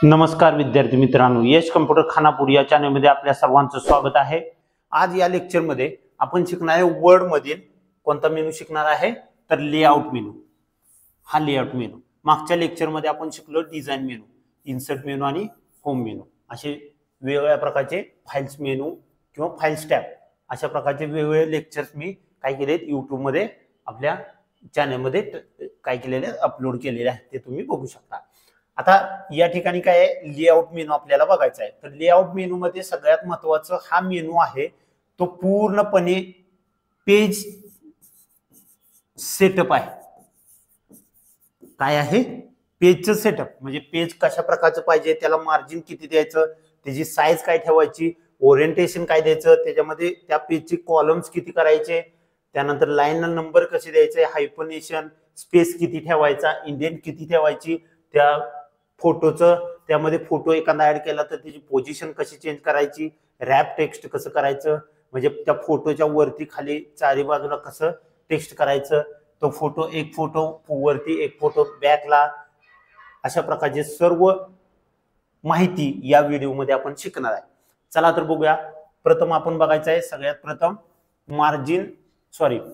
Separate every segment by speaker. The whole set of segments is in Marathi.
Speaker 1: नमस्कार विद्यार्थी मित्रांनो, यश कम्प्युटर खानापूर या चॅनलमध्ये आपल्या सर्वांचं स्वागत आहे। आज या लेक्चरमध्ये आपण शिकणार आहे वर्ड मधील कोणता मेनू शिकणार आहे तर लेआउट मेनू। हा लेआउट मेनू मागच्या लेक्चरमध्ये आपण शिकलो डिझाइन मेनू, इन्सर्ट मेनू आणि होम मेनू असे वेगवेगळ्या प्रकारचे फाइल्स मेनू किंवा फाइल्स टॅब अशा प्रकारचे वेगवेगळे लेक्चर्स मी काय केलेत YouTube मध्ये आपल्या चॅनलमध्ये काय केलेले अपलोड केलेले आहेत ते तुम्ही बघू शकता। आता या ठिकाणी काय आहे लेआउट मेनू आपल्याला बघायचा आहे। तर लेआउट मेनू मध्ये सगळ्यात महत्त्वाचं हा मेनू आहे तो पूर्णपणे पेज सेटअप आहे। काय आहे पेजचं सेटअप म्हणजे पेज कशा प्रकारचं पाहिजे, त्याला मार्जिन किती द्यायचं, त्याची साईज काय ठेवायची, ओरिएंटेशन काय द्यायचं, त्याच्यामध्ये त्या पेजचे कॉलम्स किती करायचे, त्यानंतर लाईन नंबर कसे द्यायचे, हायफनेशन, स्पेस किती ठेवायचा, इंडेंट किती ठेवायची, त्या फोटोचं त्यामध्ये फोटो एखादा ऍड केला तर त्याची पोझिशन कशी चेंज करायची, रॅप टेक्स्ट कसं करायचं म्हणजे त्या फोटोच्या वरती खाली चारी बाजूला कसं टेक्स्ट करायचं, तो फोटो एक फोटो वरती एक फोटो बॅकला, अशा प्रकारचे सर्व माहिती या व्हिडिओमध्ये आपण शिकणार आहे। चला तर बघूया। प्रथम आपण बघायचं आहे सगळ्यात प्रथम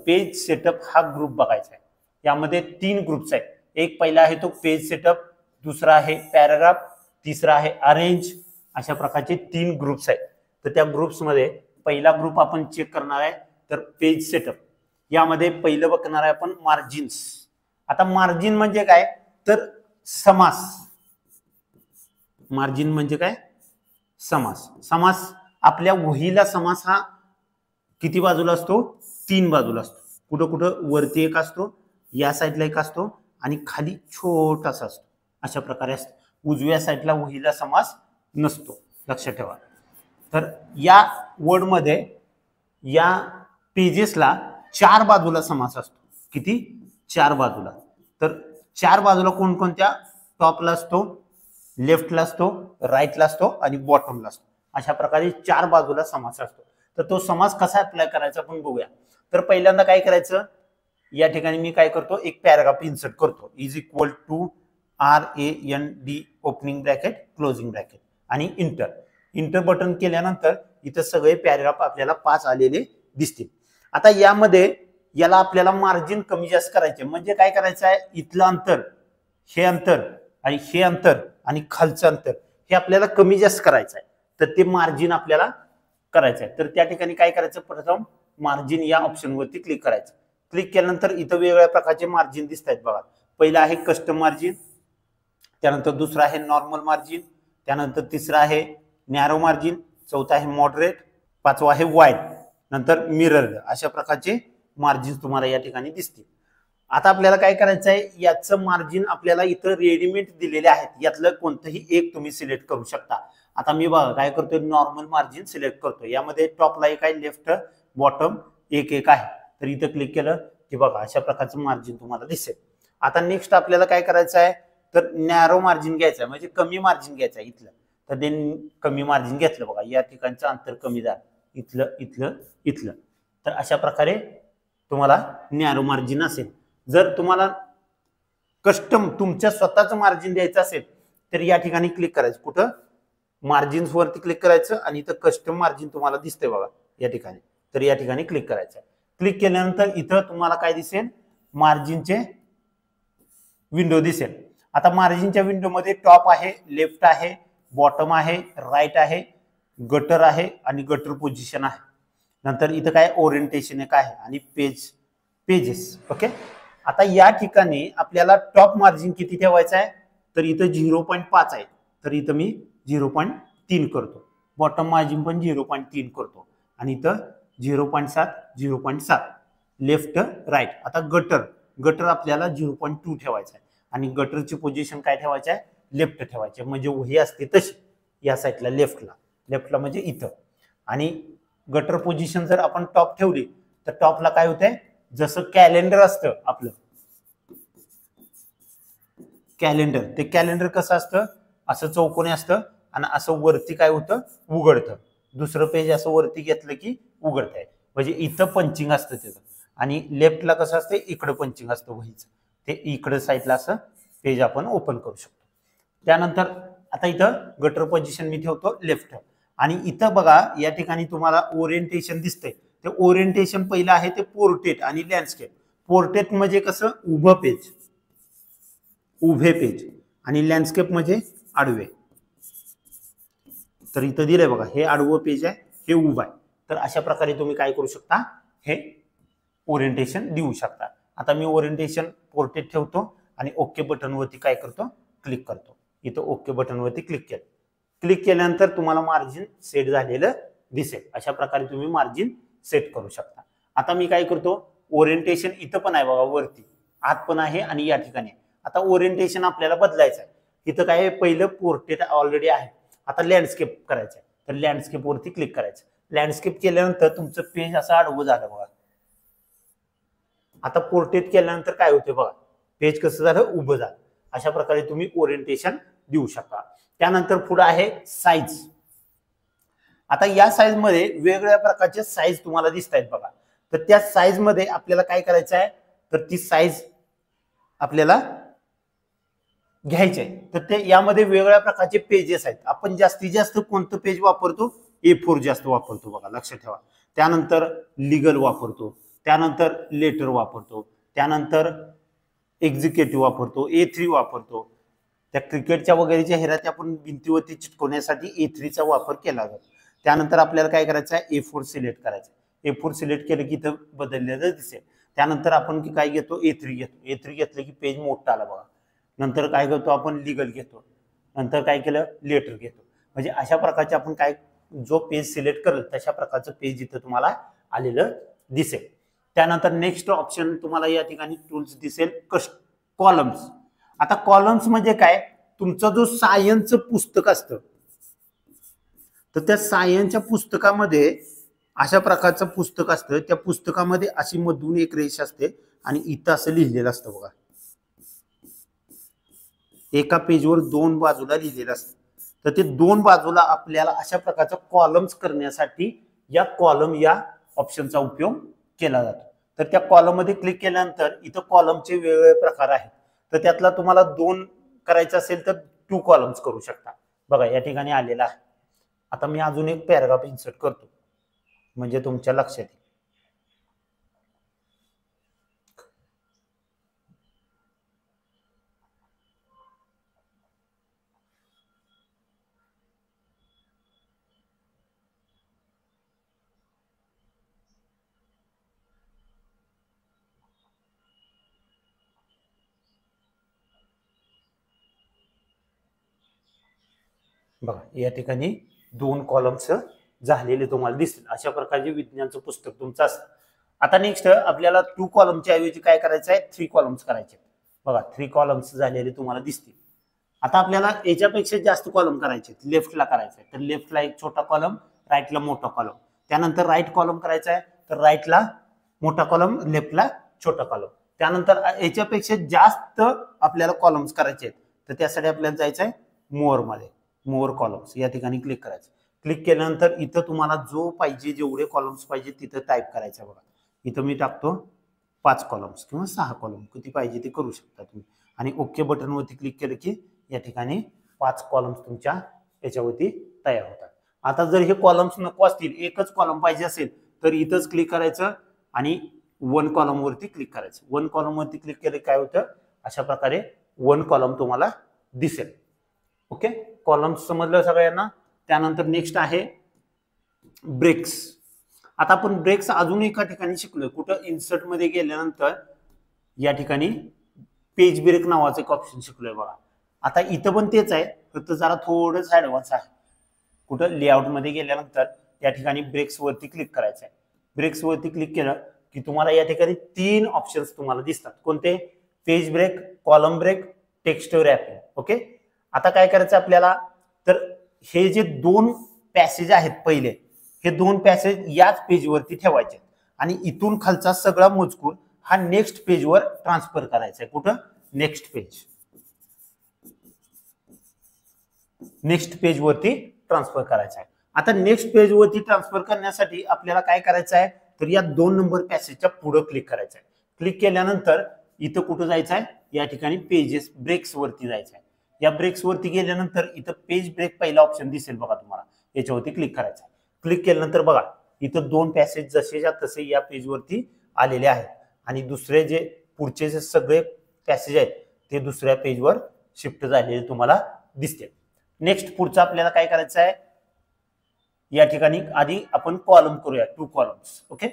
Speaker 1: पेज सेटअप हा ग्रुप बघायचा आहे। यामध्ये 3 ग्रुप्स आहेत। एक पहिला आहे तो पेज सेटअप, दूसरा आहे पॅराग्राफ, तिसरा आहे अरेंज, अशा प्रकारचे 3 ग्रुप्स आहेत। तर त्या ग्रुप्स मध्ये पहिला ग्रुप आपण चेक करणार आहे तर पेज सेटअप। यामध्ये पहिलं बघणार आहे आपण मार्जिन्स। आता मार्जिन म्हणजे काय तर समास। मार्जिन म्हणजे काय समास। समास आपल्या वहीला समास हा किती बाजूला असतो 3 बाजूला असतो। कुठं कुठं वरती एक असतो, या साईडला एक असतो आणि खाली छोटासा असतो, अशा प्रकारे असतो। उजव्या साईडला वहीला समास नसतो, लक्षात ठेवा। तर या वर्ड मध्ये या पेजेसला 4 बाजूला समास असतो। किती 4 बाजूला। तर 4 बाजूला कोणकोणत्या, टॉपला असतो, लेफ्टला असतो, राईटला असतो आणि बॉटमला असतो, अशा प्रकारे 4 बाजूला समास असतो। तर तो समास कसा अप्लाय करायचा आपण बघूया। तर पहिल्यांदा काय करायचं, या ठिकाणी मी काय करतो एक पॅराग्राफ इन्सर्ट करतो is equal to RAND opening bracket closing bracket आणि इंटर बटन केल्यानंतर इथं सगळे पॅराग्राफ आपल्याला 5 आलेले दिसतील। आता यामध्ये याला आपल्याला मार्जिन कमी जास्त करायचे म्हणजे काय करायचं आहे, इथलं अंतर, हे अंतर आणि हे अंतर आणि खालचं अंतर हे आपल्याला कमी जास्त करायचं आहे। तर ते मार्जिन आपल्याला करायचं आहे। तर त्या ठिकाणी काय करायचं, प्रथम मार्जिन या ऑप्शन वरती क्लिक करायचं। क्लिक केल्यानंतर इथं वेगवेगळ्या प्रकारचे मार्जिन दिसत आहेत बघा। पहिलं आहे कस्टम मार्जिन, त्यानंतर दुसरा आहे नॉर्मल मार्जिन, त्यानंतर तिसरा आहे नॅरो मार्जिन, चौथा आहे मॉडरेट, पाचवा आहे वाईड, नंतर मिरर्ड, अशा प्रकारचे मार्जिन तुम्हाला या ठिकाणी दिसतील। आता आपल्याला काय करायचं आहे, याचं मार्जिन आपल्याला इथं रेडीमेड दिलेले आहेत, यातलं कोणतंही एक तुम्ही सिलेक्ट करू शकता। आता मी बघा काय करतोय, नॉर्मल मार्जिन सिलेक्ट करतो। यामध्ये टॉपला एक आहे, लेफ्ट बॉटम एक एक आहे। तर इथं क्लिक केलं की बघा अशा प्रकारचं मार्जिन तुम्हाला दिसेल। आता नेक्स्ट आपल्याला काय करायचं आहे तर नॅरो मार्जिन घ्यायचं आहे म्हणजे कमी मार्जिन घ्यायचं आहे इथलं। तर ते कमी मार्जिन घेतलं बघा, या ठिकाणचं अंतर कमी झालं, इथलं इथलं इथलं। तर अशा प्रकारे तुम्हाला नॅरो मार्जिन असेल। जर तुम्हाला कस्टम तुमच्या स्वतःचं मार्जिन द्यायचं असेल तर या ठिकाणी क्लिक करायचं, कुठं मार्जिन्स वरती क्लिक करायचं आणि इथं कस्टम मार्जिन तुम्हाला दिसतंय बघा या ठिकाणी। तर या ठिकाणी क्लिक करायचं। क्लिक केल्यानंतर इथं तुम्हाला काय दिसेल, मार्जिनचे विंडो दिसेल। आता मार्जिनच्या विंडो मध्ये टॉप आहे, लेफ्ट आहे, बॉटम आहे, राईट आहे, गटर आहे आणि गटर पोझिशन आहे। नंतर इथं काय ओरिएंटेशन एक आहे आणि पेजेस। ओके। आता या ठिकाणी आपल्याला टॉप मार्जिन किती ठेवायचं आहे तर इथं 0.5 आहे, तर इथं मी 0.3 करतो। बॉटम मार्जिन पण 0.3 करतो आणि इथं 0.7 0.7 लेफ्ट राईट। आता गटर आपल्याला 0.2 ठेवायचं आहे आणि गटरची पोझिशन काय ठेवायची आहे, लेफ्ट ठेवायची, म्हणजे वही असते तशी या साईडला लेफ्टला म्हणजे इथं। आणि गटर पोझिशन जर आपण टॉप ठेवली तर टॉपला काय होतंय, जसं कॅलेंडर असतं आपलं कॅलेंडर, ते कॅलेंडर कसं असतं असं चौकोनी असतं आणि असं वरती काय होतं उघडतं, दुसरं पेज असं वरती घेतलं की उघडतंय, म्हणजे इथं पंचिंग असतं त्याचं। आणि लेफ्टला कसं असतं इकडं पंचिंग असतं वहीचं, ते इकडं साईडला असं पेज आपण ओपन करू शकतो। त्यानंतर आता इथं गटर पोझिशन मी ठेवतो लेफ्ट आणि इथं बघा या ठिकाणी तुम्हाला ओरिएंटेशन दिसतंय. ते ओरिएंटेशन पहिलं आहे ते पोर्ट्रेट आणि लँडस्केप. पोर्ट्रेट म्हणजे कसं उभं पेज, उभे पेज आणि लँडस्केप म्हणजे आडवे. तर इथं दिलंय बघा हे आडवं पेज आहे, हे उभं आहे. तर अशा प्रकारे तुम्ही काय करू शकता, हे ओरिएंटेशन देऊ शकता. आता मी ओरिएंटेशन पोर्ट्रेट ठेवतो आणि ओके बटन वरती काय करतो, क्लिक करतो. इथं ओके बटन वरती क्लिक केलं. क्लिक केल्यानंतर तुम्हाला मार्जिन सेट झालेलं दिसेल. अशा प्रकारे तुम्ही मार्जिन सेट करू शकता. आता मी काय करतो, ओरिएंटेशन इथं पण आहे बघा वरती, आत पण आहे आणि या ठिकाणी. आता ओरिएंटेशन आपल्याला बदलायचं आहे. इथं काय पहिलं पोर्ट्रेट ऑलरेडी आहे, आता लँडस्केप करायचं आहे. तर लँडस्केप वरती क्लिक करायचं. लँडस्केप केल्यानंतर तुमचं पेज असं आडवं झालं बघा. आता पोर्ट्रेट केल्यानंतर काय होते बघा, पेज कसं झालं, उभं झालं. अशा प्रकारे तुम्ही ओरिएंटेशन देऊ शकता. त्यानंतर पुढे आहे साईज. आता या साईज मध्ये वेगवेगळ्या प्रकारचे साईज तुम्हाला दिसत आहेत बघा. तर त्या साईज मध्ये आपल्याला काय करायचं आहे, तर ती साईज आपल्याला घ्यायची आहे. तर ते यामध्ये वेगवेगळ्या प्रकारचे पेजेस आहेत. आपण जास्तीत जास्त कोणतं पेज वापरतो, A4 जास्त वापरतो बघा, लक्षात ठेवा. त्यानंतर लिगल वापरतो, त्यानंतर लेटर वापरतो, त्यानंतर एक्झिक्युटिव्ह वापरतो, A3 वापरतो. त्या क्रिकेटच्या वगैरेच्या जाहिराती आपण भिंतीवरती चिटकवण्यासाठी A3चा वापर केला जातो. त्यानंतर आपल्याला काय करायचं आहे, A4 सिलेक्ट करायचं. A4 सिलेक्ट केलं की इथं बदललेलं दिसेल. त्यानंतर आपण काय घेतो, A3 घेतो. A3 घेतलं की पेज मोठा आला बघा. नंतर काय करतो आपण, लिगल घेतो. नंतर काय केलं, लेटर घेतो. म्हणजे अशा प्रकारचे आपण काय, जो पेज सिलेक्ट करेल तशा प्रकारचं पेज इथं तुम्हाला आलेलं दिसेल. त्यानंतर नेक्स्ट ऑप्शन तुम्हाला या ठिकाणी टूल्स दिसेल, कॉलम्स. आता कॉलम्स म्हणजे काय, तुमचं जो सायन्सचं पुस्तक असतं, तर त्या सायन्सच्या पुस्तकामध्ये अशा प्रकारचं पुस्तक असतं. त्या पुस्तकामध्ये अशी मधून एक रेष असते आणि इथं असं लिहिलेलं असतं बघा. एका पेजवर 2 बाजूला लिहिलेलं असतं. तर ते 2 बाजूला आपल्याला अशा प्रकारचा कॉलम्स करण्यासाठी या कॉलम या ऑप्शनचा उपयोग केला जातो. तर त्या कॉलम मध्ये क्लिक केल्यानंतर इथं कॉलमचे वेगवेगळे प्रकार आहेत. तर त्यातला तुम्हाला 2 करायचं असेल तर 2 कॉलम्स करू शकता. बघा या ठिकाणी आलेला आहे. आता मी अजून एक पॅराग्राफ इन्सर्ट करतो म्हणजे तुमच्या लक्षात येईल. बघा या ठिकाणी 2 कॉलम्स झालेले तुम्हाला दिसतील. अशा प्रकारचे विज्ञानचं पुस्तक तुमचं असतं. आता नेक्स्ट आपल्याला 2 कॉलमच्या ऐवजी काय करायचं आहे, 3 कॉलम्स करायचे. बघा 3 कॉलम्स झालेले तुम्हाला दिसतील. आता आपल्याला याच्यापेक्षा जास्त कॉलम करायचे, लेफ्टला करायचे. तर लेफ्टला एक छोटा कॉलम, राईटला मोठा कॉलम. त्यानंतर राईट कॉलम करायचा आहे, तर राईटला मोठा कॉलम, लेफ्टला छोटा कॉलम. त्यानंतर याच्यापेक्षा जास्त आपल्याला कॉलम्स करायचे आहेत. तर त्यासाठी आपल्याला जायचं आहे मोअर मध्ये, मोअर कॉलम्स या ठिकाणी क्लिक करायचं. क्लिक केल्यानंतर इथं तुम्हाला जो पाहिजे, जेवढे कॉलम्स पाहिजे तिथं टाईप करायचं. बघा इथं मी टाकतो 5 कॉलम्स किंवा 6 कॉलम, किती पाहिजे ते करू शकता तुम्ही. आणि ओके बटन वरती क्लिक केलं की या ठिकाणी 5 कॉलम्स तुमच्या याच्यावरती तयार होतात. आता जर हे कॉलम्स नको असतील, एकच कॉलम पाहिजे असेल, तर इथंच क्लिक करायचं आणि 1 कॉलम वरती क्लिक करायचं. 1 कॉलम वरती क्लिक केलं काय होतं, अशा प्रकारे 1 कॉलम तुम्हाला दिसेल. ओके, कॉलम्स समजलं सगळ्यांना. त्यानंतर नेक्स्ट आहे ब्रेक्स. आता आपण ब्रेक्स अजून एका ठिकाणी शिकलोय. कुठं, इन्सर्ट मध्ये गेल्यानंतर या ठिकाणी पेज ब्रेक नावाचं एक ऑप्शन शिकलोय बघा. आता इथं पण तेच आहे, फक्त जरा थोडंच ऍडव्हान्स आहे. कुठं, लेआउट मध्ये गेल्यानंतर या ठिकाणी ब्रेक्स वरती क्लिक करायचं आहे. ब्रेक्स वरती क्लिक केलं की तुम्हाला या ठिकाणी 3 ऑप्शन्स तुम्हाला दिसतात. कोणते, page break, column break, text wrapping. Okay, आता काय करायचं आपल्याला, तर हे जे 2 पॅसेज आहेत पहिले, हे 2 पॅसेज याच पेजवरती ठेवायचे आणि इथून खालचा सगळा मजकूर हा नेक्स्ट पेजवर ट्रान्सफर करायचा आहे. कुठं, नेक्स्ट पेज, नेक्स्ट पेज वरती ट्रान्सफर करायचा आहे. आता नेक्स्ट पेज वरती ट्रान्सफर करण्यासाठी आपल्याला काय करायचं आहे, तर या 2 नंबर पॅसेजच्या पुढे क्लिक करायचं आहे. क्लिक केल्यानंतर इथं कुठं जायचं आहे, या ठिकाणी पेजेस ब्रेक्स वरती जायचं आहे. या ब्रेक्स वरती गेल्यानंतर इथं पेज ब्रेक पहिला ऑप्शन दिसेल बघा तुम्हाला, याच्यावरती क्लिक करायचं. क्लिक केल्यानंतर बघा इथं 2 पॅसेज जसेच्या तसे या पेजवरती आलेले आहेत आणि दुसरे जे पुढचे जे सगळे पॅसेज आहेत ते दुसऱ्या पेजवर शिफ्ट झालेले तुम्हाला दिसते. नेक्स्ट पुढचं आपल्याला काय करायचं आहे, या ठिकाणी आधी आपण कॉलम करूया, 2 कॉलम्स. ओके,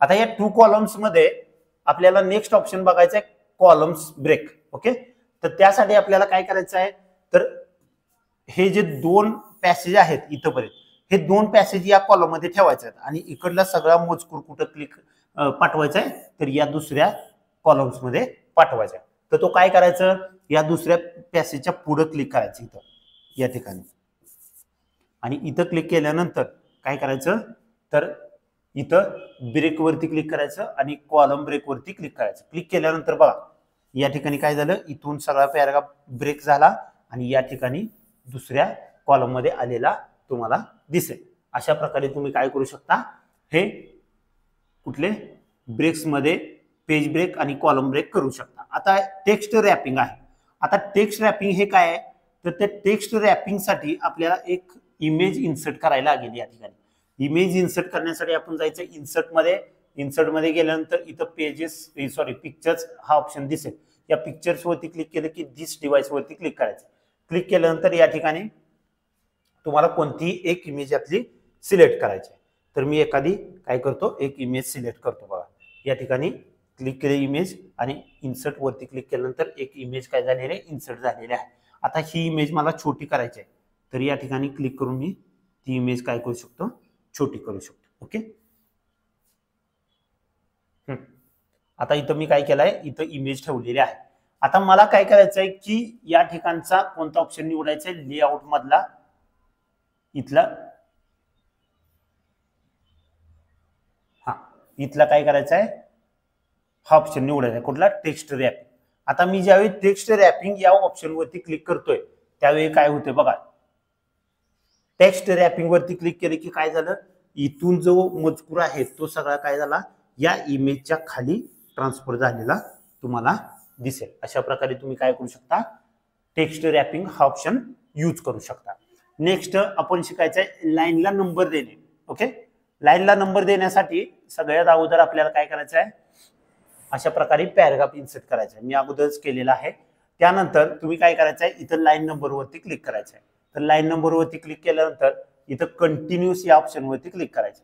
Speaker 1: आता या 2 कॉलम्स मध्ये आपल्याला नेक्स्ट ऑप्शन बघायचा आहे कॉलम्स ब्रेक. ओके, तर त्यासाठी आपल्याला काय करायचं आहे, तर हे जे 2 पॅसेज आहेत इथंपर्यंत, हे 2 पॅसेज या कॉलम मध्ये ठेवायचे आहेत आणि इकडला सगळा मजकूर कुठं क्लिक पाठवायचा आहे, तर या दुसऱ्या कॉलम्स मध्ये पाठवायचा आहे. तर तो काय करायचं, या दुसऱ्या पॅसेजच्या पुढे क्लिक करायचं इथं या ठिकाणी आणि इथं क्लिक केल्यानंतर काय करायचं, तर इथं ब्रेक वरती क्लिक करायचं आणि कॉलम ब्रेक वरती क्लिक करायचं. क्लिक केल्यानंतर बघा या ठिकाणी काय झालं, इथून सगळा पॅराग्राफ ब्रेक झाला आणि या ठिकाणी दुसऱ्या कॉलम मध्ये आलेला तुम्हाला दिसेल. अशा प्रकारे तुम्ही काय करू शकता, हे कुठले ब्रेक्स मध्ये पेज ब्रेक आणि कॉलम ब्रेक करू शकता. आता टेक्स्ट रॅपिंग आहे. आता टेक्स्ट रॅपिंग हे काय आहे, तर त्या टेक्स्ट रॅपिंग साठी आपल्याला एक इमेज इन्सर्ट करायला लागेल. या ठिकाणी इमेज इन्सर्ट करण्यासाठी आपण जायचं इन्सर्ट मध्ये गेल्यानंतर इथं पिक्चर्स हा ऑप्शन दिसेल. या पिक्चर्स वरती क्लिक केलं की दिस डिव्हाइस वरती क्लिक करायचं. क्लिक केल्यानंतर या ठिकाणी तुम्हाला कोणतीही एक इमेज यातली सिलेक्ट करायची आहे. तर मी एखादी काय करतो, एक इमेज सिलेक्ट करतो. बघा या ठिकाणी क्लिक केले इमेज आणि इन्सर्ट वरती क्लिक केल्यानंतर एक इमेज काय झालेली आहे, इन्सर्ट झालेली आहे. आता ही इमेज मला छोटी करायची आहे, तर या ठिकाणी क्लिक करून मी ती इमेज काय करू शकतो, छोटी करू शकतो. ओके, आता इथं मी काय केलंय, इथं इमेज ठेवलेली आहे. आता मला काय करायचं आहे की या ठिकाणचा कोणता ऑप्शन निवडायचा आहे, लेआउट मधला इथला, इथला काय करायचं आहे, हा ऑप्शन निवडायचा आहे. कुठला, टेक्स्ट रॅपिंग. आता मी ज्यावेळी टेक्स्ट रॅपिंग या ऑप्शन वरती क्लिक करतोय त्यावेळी काय होते बघा, टेक्स्ट रॅपिंग वरती क्लिक केले की काय झालं, इथून जो मजकूर आहे तो सगळा काय झाला, या इमेजच्या खाली ट्रान्सफर झालेला तुम्हाला दिसेल. अशा प्रकारे तुम्ही काय करू शकता, टेक्स्ट रॅपिंग हा ऑप्शन यूज करू शकता. नेक्स्ट आपण शिकायचं आहे लाईनला नंबर देणे. ओके, लाईनला नंबर देण्यासाठी सगळ्यात अगोदर आपल्याला काय करायचं आहे, अशा प्रकारे पॅराग्राफ इन्सर्ट करायचा आहे. मी अगोदरच केलेला आहे. त्यानंतर तुम्ही काय करायचं आहे, इथं लाईन नंबर वरती क्लिक करायचं आहे. तर लाईन नंबर वरती क्लिक केल्यानंतर इथं कंटिन्यूस या ऑप्शन वरती क्लिक करायचं.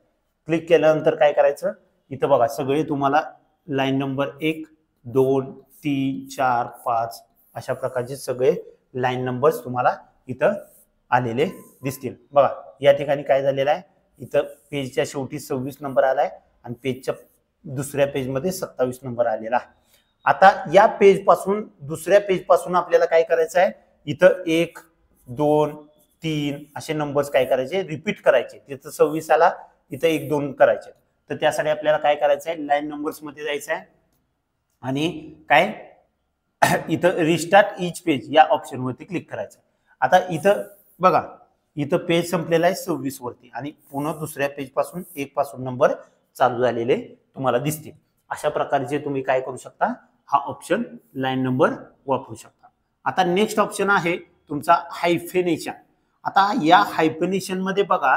Speaker 1: क्लिक केल्यानंतर काय करायचं, इथं बघा सगळे तुम्हाला लाईन नंबर 1, 2, 3, 4, 5 अशा प्रकारचे सगळे लाईन नंबर्स तुम्हाला इथं आलेले दिसतील. बघा या ठिकाणी काय झालेलं आहे, इथं पेजच्या शेवटी 26 नंबर आलाय आणि पेजच्या दुसऱ्या पेजमध्ये 27 नंबर आलेला आहे. आता या पेज पासून दुसऱ्या पेज पासून आपल्याला काय करायचं आहे, इथं 1, 2, 3 असे नंबर्स काय करायचे, रिपीट करायचे. तिथं 26 आला, इथं 1, 2 करायचे. तर त्यासाठी आपल्याला काय करायचं आहे, लाईन नंबर्स मध्ये जायचं आहे आणि काय इथं रिस्टार्ट ईच पेज या ऑप्शन वरती क्लिक करायचं. आता इथं बघा, इथं पेज संपलेला आहे 26 वरती आणि पुन्हा दुसऱ्या पेज पासून 1 पासून नंबर चालू झालेले तुम्हाला दिसतील. अशा प्रकारचे तुम्ही काय करू शकता, हा ऑप्शन लाईन नंबर वापरू शकता. आता नेक्स्ट ऑप्शन आहे तुमचा हायफेनेशन. आता या हायफेनेशन मध्ये बघा,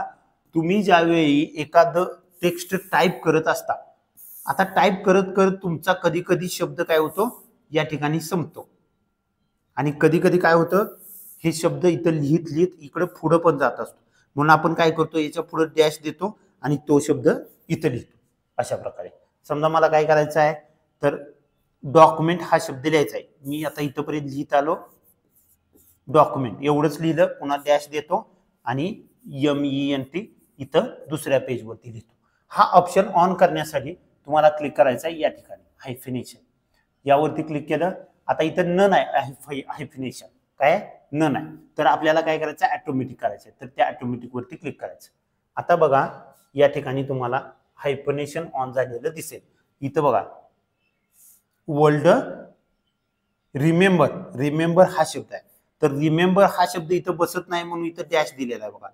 Speaker 1: तुम्ही ज्यावेळी एखादं टेक्स्ट टाईप करत असता, आता टाईप करत करत तुमचा कधी कधी शब्द काय होतो, या ठिकाणी संपतो आणि कधी कधी काय होतं, हे शब्द इथं लिहित लिहित इकडे पुढे पण जात असतो. म्हणून आपण काय करतो, याच्या पुढे डॅश देतो आणि तो शब्द इथं लिहितो. अशा प्रकारे समजा मला काय करायचं आहे, तर डॉक्युमेंट हा शब्द लिहायचा आहे. मी आता इथंपर्यंत लिहित आलो, डॉक्युमेंट एवढंच लिहिलं, पुन्हा डॅश देतो आणि MENT इथं दुसऱ्या पेजवरती लिहितो. हा ऑप्शन ऑन करण्यासाठी तुम्हाला क्लिक करायचा आहे या ठिकाणी हायफिनेशन यावरती क्लिक केलं. आता इथं नन आहे हायफिनेशन, काय नन आहे, तर आपल्याला काय करायचं, ऑटोमॅटिक करायचं. तर त्या ऑटोमॅटिक वरती क्लिक करायचं. आता बघा या ठिकाणी तुम्हाला हायफिनेशन ऑन झालेलं दिसेल. इथं बघा वर्ल्ड रिमेंबर हा शब्द आहे, तर रिमेंबर हा शब्द इथं बसत नाही म्हणून इथं डॅश दिलेला आहे बघा,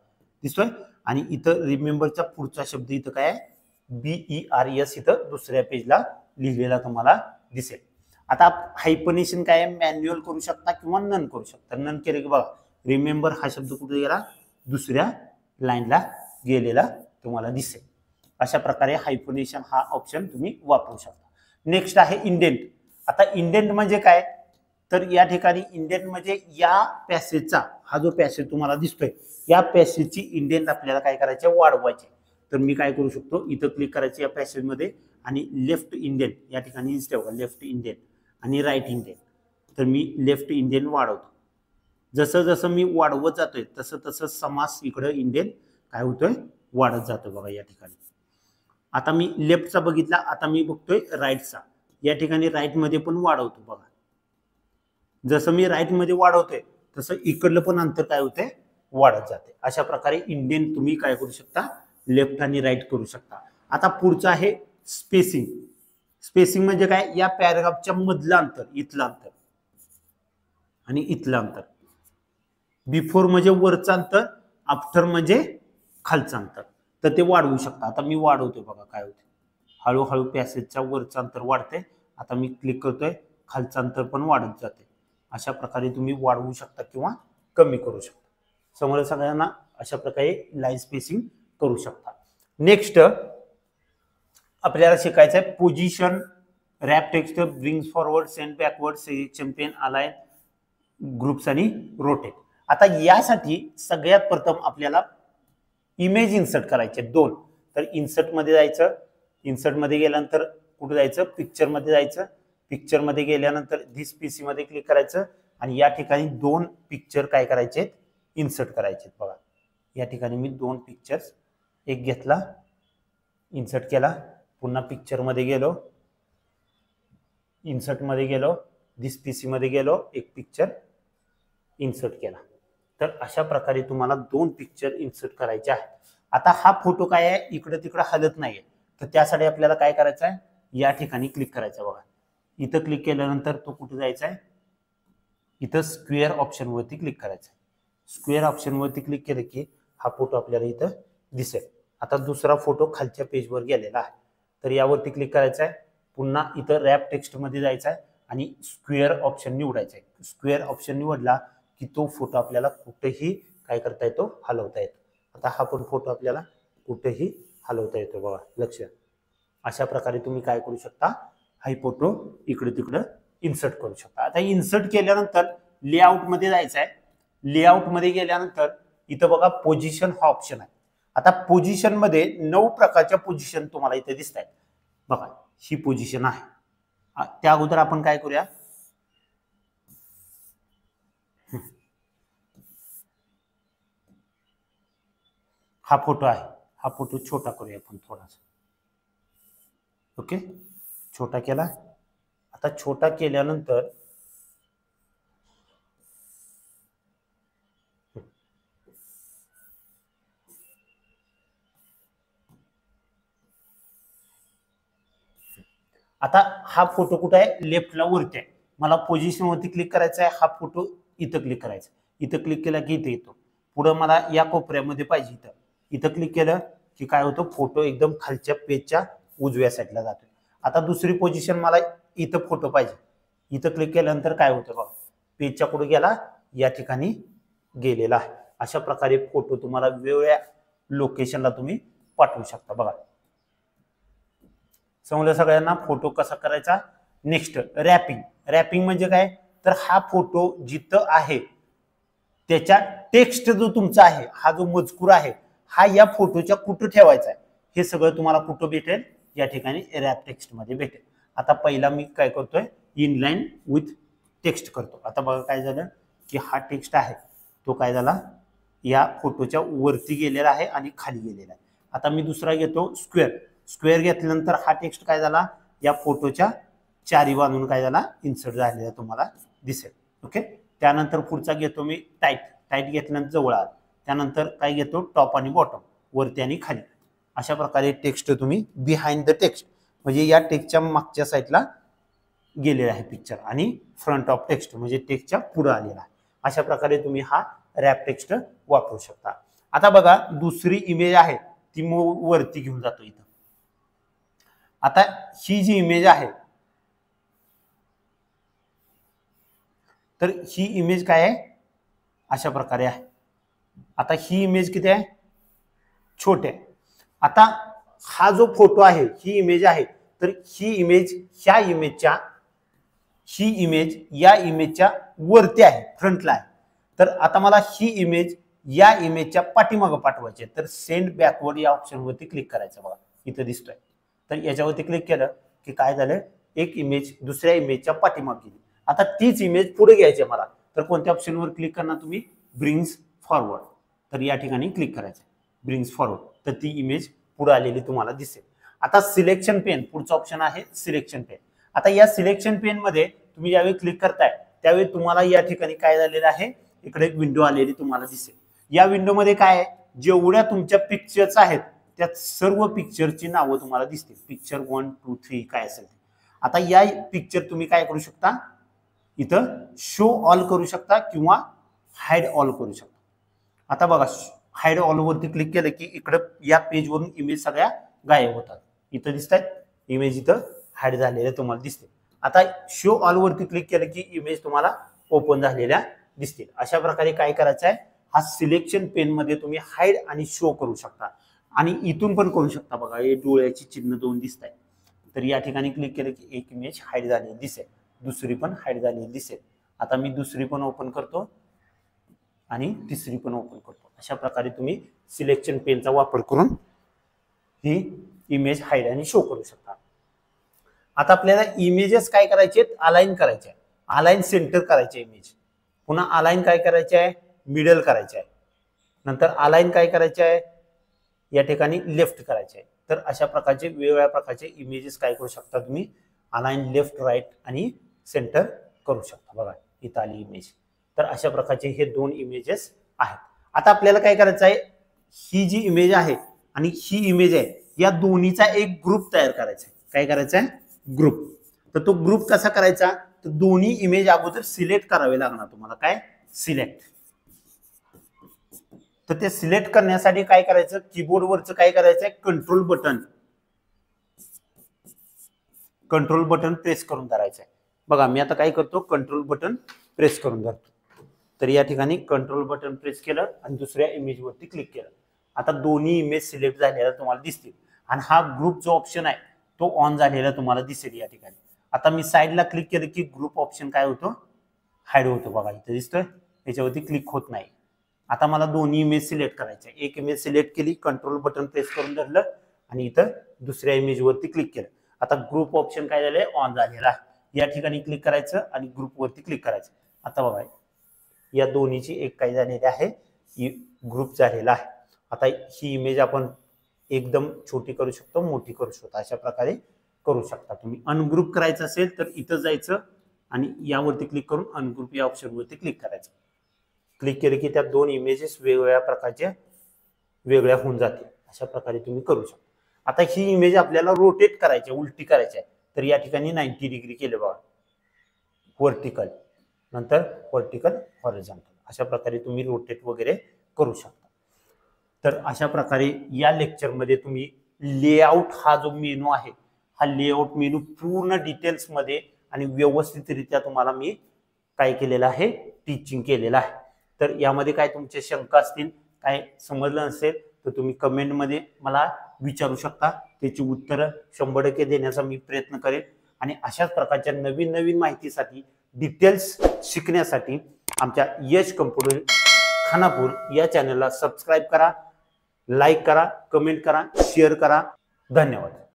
Speaker 1: दिसतोय. आणि इथं रिमेंबरचा पुढचा शब्द इथं काय आहे, BERS इथं दुसऱ्या पेजला लिहिलेला तुम्हाला दिसेल. आता हायपनेशन काय आहे, मॅन्युअल करू शकता किंवा नन करू शकता. नन केले की बघा रिमेंबर हा शब्द कुठे गेला, दुसऱ्या लाईनला गेलेला तुम्हाला दिसेल. अशा प्रकारे हायपनेशन हा ऑप्शन तुम्ही वापरू शकता. नेक्स्ट आहे इंडेंट. आता इंडेंट म्हणजे काय, तर या ठिकाणी इंडेंट म्हणजे या पॅसेजचा हा जो पॅसेज तुम्हाला दिसतोय या पॅसेजची इंडेंट आपल्याला काय करायचे, वाढवायचे. तर मी काय करू शकतो, इथं क्लिक करायचे या पॅसेजमध्ये आणि लेफ्ट इंडेंट या ठिकाणी ठेवा, लेफ्ट इंडेंट आणि राईट इंडेंट. तर मी लेफ्ट इंडेंट वाढवतो. जसं जसं मी वाढवत जातोय तसं तसं समास इकडं इंडेंट काय होतोय, वाढत जातो. बघा या ठिकाणी आता मी लेफ्टचा बघितला, आता मी बघतोय राईटचा. या ठिकाणी राईट मध्ये पण वाढवतो. बघा जसं मी राईट मध्ये वाढवतोय तसं इकडलं पण अंतर काय होतंय, वाढत जाते. अशा प्रकारे इंडेंट तुम्ही काय करू शकता, लेफ्ट आणि राईट करू शकता. आता पुढचं आहे स्पेसिंग. स्पेसिंग म्हणजे काय, या पॅराग्राफच्या मधलं अंतर, इथलं अंतर आणि इथलं अंतर. बिफोर म्हणजे वरचं अंतर, आफ्टर म्हणजे खालचं अंतर. तर ते वाढवू शकता. आता मी वाढवतोय. बघा काय होते, हळूहळू पॅसेजच्या वरचं अंतर वाढते. आता मी क्लिक करतोय, खालचं अंतर पण वाढत जाते. अशा प्रकारे तुम्ही वाढवू शकता किंवा कमी करू शकता. समोर सगळ्यांना अशा प्रकारे लाईन स्पेसिंग करू शकता. नेक्स्ट आपल्याला शिकायचं आहे position, wrap text, brings forward, send backward, selection pane, align, groups आणि रोटेट. आता यासाठी सगळ्यात प्रथम आपल्याला इमेज इन्सर्ट करायचे दोन. तर इन्सर्ट मध्ये जायचं, इन्सर्ट मध्ये गेल्यानंतर कुठे जायचं, पिक्चर मध्ये जायचं. पिक्चर मध्ये गेल्यानंतर दिस पीसी मध्ये क्लिक करायचं आणि या ठिकाणी दोन पिक्चर काय करायचे, इन्सर्ट करायचे. बघा या ठिकाणी मी दोन पिक्चर्स, एक घेतला, इन्सर्ट केला, पुन्हा पिक्चर मध्ये गेलो, इन्सर्ट मध्ये गेलो, दिस पीसी मध्ये गेलो, एक पिक्चर इन्सर्ट केला. तर अशा प्रकारे तुम्हाला दोन पिक्चर इन्सर्ट करायचे आहे. आता हा फोटो काय आहे, इकडे तिकडे हलत नाहीये. तर त्यासाठी आपल्याला काय करायचं आहे, या ठिकाणी क्लिक करायचं. बघा इथं क्लिक केल्यानंतर तो कुठे जायचा आहे, इथं स्क्वेअर ऑप्शन वरती क्लिक करायचं. स्क्वेअर ऑप्शन वरती क्लिक केलं की हा फोटो आपल्याला इथं दिसेल. आता दुसरा फोटो खालच्या पेजवर गेलेला आहे. तर यावरती क्लिक करायचं आहे, पुन्हा इथं रॅप टेक्स्ट मध्ये जायचं आहे आणि स्क्वेअर ऑप्शन निवडायचा आहे. स्क्वेअर ऑप्शन निवडला की तो फोटो आपल्याला कुठेही काय करता येतो, हलवता येतो. आता हा पण फोटो आपल्याला कुठेही हलवता येतो. बघा लक्ष. अशा प्रकारे तुम्ही काय करू शकता, हा फोटो इकडे तिकडे इन्सर्ट करू शकता. आता इन्सर्ट केल्यानंतर लेआउट मध्ये जायचं आहे. लेआउट मध्ये गेल्यानंतर इथं बघा पोझिशन हा ऑप्शन आहे. आता पोझिशन मध्ये 9 प्रकारच्या पोझिशन तुम्हाला इथे दिसत आहेत. बघा ही पोझिशन आहे. त्या अगोदर आपण काय करूया, हा फोटो आहे, हा फोटो छोटा करूया आपण थोडासा. ओके छोटा केला. आता छोटा केल्यानंतर आता हा फोटो कुठे आहे, लेफ्टला वरती आहे. मला पोझिशन वरती क्लिक करायचा आहे. हा फोटो इथं क्लिक करायचा. इथं क्लिक केला की इथे येतो. पुढे मला या कोपऱ्यामध्ये पाहिजे, इथं इथं क्लिक केलं की काय होतं, फोटो एकदम खालच्या पेजच्या उजव्या साईडला जातो. आता दुसरी पोझिशन मला इथं फोटो पाहिजे. इथं क्लिक केल्यानंतर काय होतं बघा, पेजच्या पुढे गेला, या ठिकाणी गेलेला आहे. अशा प्रकारे फोटो तुम्हाला वेगवेगळ्या लोकेशनला तुम्ही पाठवू शकता. बघा समजलं सगळ्यांना फोटो कसा करायचा. Next wrapping. रॅपिंग म्हणजे काय, तर हा फोटो जिथं आहे त्याच्या टेक्स्ट जो तुमचा आहे, हा जो मजकूर आहे, हा या फोटोच्या कुठं ठेवायचा आहे, हे सगळं तुम्हाला कुठं भेटेल, या ठिकाणी रॅप टेक्स्ट मध्ये भेटेल. आता पहिला मी काय करतोय, इनलाईन विथ टेक्स्ट करतो. आता बघा काय झालं की हा टेक्स्ट आहे तो काय झाला, या फोटोच्या वरती गेलेला आहे आणि खाली गेलेला आहे. आता मी दुसरा घेतो स्क्वेअर. स्क्वेअर घेतल्यानंतर हा टेक्स्ट काय झाला, या फोटोच्या चारी बाजून काय झाला, इन्सर्ट झालेला तुम्हाला दिसेल. ओके त्यानंतर पुढचा घेतो मी टाईट. टाईट घेतल्यानंतर जवळ आला. त्यानंतर काय घेतो, टॉप आणि बॉटम, वरती आणि खाली. अशा प्रकारे टेक्स्ट तुम्ही बिहाइंड द टेक्स्ट म्हणजे या टेक्स्टच्या मागच्या साईडला गेलेला आहे पिक्चर आणि फ्रंट ऑफ टेक्स्ट म्हणजे टेक्स्टच्या पुढे आलेला आहे. अशा प्रकारे तुम्ही हा रॅप टेक्स्ट वापरू शकता. आता बघा दुसरी इमेज आहे ती वरती घेऊन जातो इथं. आता ही जी इमेज आहे तर ही इमेज काय आहे, अशा प्रकारे आहे. आता ही इमेज किती आहे, छोटी आहे. आता हा जो फोटो आहे, ही इमेज आहे, तर ही इमेज या इमेजच्या वरती आहे, फ्रंटला आहे. तर आता मला ही इमेज या इमेजच्या पाठीमागे पाठवायची आहे. तर सेंड बॅकवर्ड या ऑप्शनवरती क्लिक करायचं. बघा इथं दिसतोय. तर याच्यावरती क्लिक केलं की काय झालं, एक इमेज दुसऱ्या इमेजच्या पाठीमागे गेली. आता तीच इमेज पुढे घ्यायची मला. तर कोणत्या ऑप्शनवर क्लिक करणार तुम्ही, ब्रिंग्स फॉरवर्ड. तर या ठिकाणी क्लिक करायचं, ब्रिंग्स फॉरवर्ड. तर ती इमेज पुढे आलेली तुम्हाला दिसेल. आता सिलेक्शन पेन, पुढचा ऑप्शन आहे सिलेक्शन पेन. आता या सिलेक्शन पेन मध्ये तुम्ही ज्यावेळी क्लिक करताय त्यावेळी तुम्हाला या ठिकाणी काय झालेलं आहे, इकडे एक विंडो आलेली तुम्हाला दिसेल. या विंडो मध्ये काय आहे, जेवढ्या तुमच्या पिक्चर्स आहेत त्या सर्व पिक्चरची नावं तुम्हाला दिसतील. पिक्चर 1 2 3 काय असेल. आता या पिक्चर तुम्ही काय करू शकता, इथं शो ऑल करू शकता किंवा हाईड ऑल करू शकता. आता बघा, हाईड ऑल वरती क्लिक केलं की इकडे या पेजवरून इमेज सगळ्या गायब होतात. इथं दिसतात इमेज, इथं हाईड झालेल्या तुम्हाला दिसते. आता शो ऑल वरती क्लिक केलं की इमेज तुम्हाला ओपन झालेल्या दिसतील. अशा प्रकारे काय करायचं आहे, हा सिलेक्शन पेन मध्ये तुम्ही हाईड आणि शो करू शकता आणि इथून पण करू शकता. बघा हे डोळ्याची चिन्ह 2 दिसत आहे. तर या ठिकाणी क्लिक केलं की एक इमेज हाईड झालेली दिसेल, दुसरी पण हाईड झालेली दिसेल. आता मी दुसरी पण ओपन करतो आणि तिसरी पण ओपन करतो. अशा प्रकारे तुम्ही सिलेक्शन पेनचा वापर करून ही इमेज हाईड आणि शो करू शकता. आता आपल्याला इमेजेस काय करायचे, अलाइन करायचे, अलाइन सेंटर करायचे इमेज. पुन्हा अलाइन काय करायचे आहे, मिडल करायचे आहे. नंतर अलाइन काय करायचे आहे, या ठिकाणी लेफ्ट करायचे आहे. तर अशा प्रकारचे वेगवेगळ्या प्रकारचे इमेजेस काय करू शकता तुम्ही, अलाइन लेफ्ट राईट आणि सेंटर करू शकता. बघा इथं आली इमेज. तर अशा प्रकारचे हे 2 इमेजेस आहेत. आता आपल्याला काय करायचं आहे, ही जी इमेज आहे आणि ही इमेज आहे या दोन्हीचा एक ग्रुप तयार करायचा आहे. काय करायचं आहे, ग्रुप. तर तो ग्रुप कसा करायचा, तर दोन्ही इमेज अगोदर सिलेक्ट करावे लागणार तुम्हाला. काय, सिलेक्ट. तर ते सिलेक्ट करण्यासाठी काय करायचं, कीबोर्डवरचं काय करायचं आहे, कंट्रोल बटन प्रेस करून धरायचं आहे. बघा मी आता काय करतो, कंट्रोल बटन प्रेस करून धरतो. तर या ठिकाणी कंट्रोल बटन प्रेस केलं आणि दुसऱ्या इमेज वरती क्लिक केलं. आता दोन्ही इमेज सिलेक्ट झालेल्या तुम्हाला दिसतील आणि हा ग्रुप जो ऑप्शन आहे तो ऑन झालेला तुम्हाला दिसेल या ठिकाणी. आता मी साईडला क्लिक केलं की ग्रुप ऑप्शन काय होतो, हाईड होतो. बघा इथे दिसतोय, याच्यावरती क्लिक होत नाही. आता मला दोन्ही इमेज सिलेक्ट करायचे. एक इमेज सिलेक्ट केली, कंट्रोल बटन प्रेस करून धरलं आणि इथं दुसऱ्या इमेज वरती क्लिक केलं. आता ग्रुप ऑप्शन काय झालंय, ऑन झालेला आहे. या ठिकाणी क्लिक करायचं आणि ग्रुप वरती क्लिक करायचं. आता बघा या दोन्हीची एक काय झालेली आहे, ग्रुप झालेला आहे. आता ही इमेज आपण एकदम छोटी करू शकतो, मोठी करू शकतो. अशा प्रकारे करू शकता तुम्ही. अनग्रुप करायचं असेल तर इथं जायचं आणि यावरती क्लिक करून अनग्रुप या ऑप्शन वरती क्लिक करायचं. क्लिक केलं की त्या 2 इमेजेस वेगवेगळ्या प्रकारच्या वेगळ्या होऊन जातील. अशा प्रकारे तुम्ही करू शकता. आता ही इमेज आपल्याला रोटेट करायची, उलटी करायची आहे. तर या ठिकाणी 90 डिग्री केलं बघा, व्हर्टिकल, नंतर व्हर्टिकल, हॉरिझॉन्टल. अशा प्रकारे तुम्ही रोटेट वगैरे करू शकता. तर अशा प्रकारे या लेक्चरमध्ये तुम्ही लेआउट हा जो मेनू आहे, हा लेआउट मेनू पूर्ण डिटेल्स मध्ये आणि व्यवस्थितरित्या तुम्हाला मी काय केलेलं आहे, टीचिंग केलेलं आहे. तर यामध्ये काय तुमचे शंका असतील, काय समजलं नसेल तर तुम्ही कमेंट मध्ये मला विचारू शकता. त्याची उत्तरं 100% देण्याचा मी प्रयत्न करेन. आणि अशाच प्रकारच्या नवीन नवीन माहितीसाठी, डिटेल्स शिकण्यासाठी आमच्या यश कम्प्युटर खानापूर या चॅनलला सबस्क्राईब करा, लाईक करा, कमेंट करा, शेअर करा. धन्यवाद.